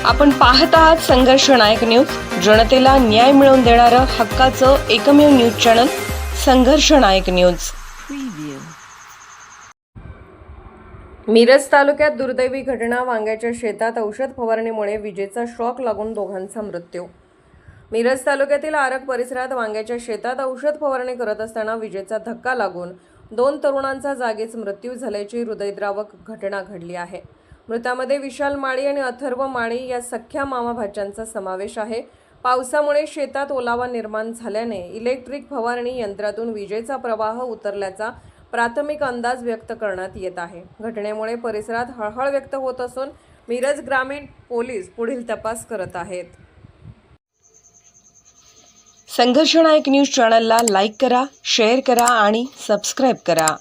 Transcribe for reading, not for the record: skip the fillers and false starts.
आपण पाहत आहात संघर्ष नायक न्यूज, जनतेला न्याय मिळवून देणारं हक्काचं एकमेव न्यूज चॅनल संघर्ष नायक न्यूज। मिरज तालुक्यात दुर्दैवी घटना। वांग्याच्या शेतात औषध फवारणीमुळे विजेचा शॉक लागून दोघांचा मृत्यू। मिरज तालुक्यातील आरग परिसरात वांग्याच्या शेतात औषध फवारणी करत असताना विजेचा धक्का लागून 2 तरुणांचा जागीच मृत्यू झाल्याची हृदयद्रावक घटना घडली आहे। मृतांमध्ये विशाल माळी आणि अथर्व माळी या सख्या मामा भाच्यांचा समावेश आहे। पावसामुळे शेतात ओलावा निर्माण झाल्याने इलेक्ट्रिक फवारणी यंत्रातून विजेचा प्रवाह उतरल्याचा प्राथमिक अंदाज व्यक्त करण्यात येत आहे। घटनेमुळे परिसरात हळहळ व्यक्त होत असून मिरज ग्रामीण पोलीस पुढील तपास करत आहेत। संघर्ष नायक न्यूज चॅनलला लाईक करा, शेअर करा आणि सबस्क्राइब करा।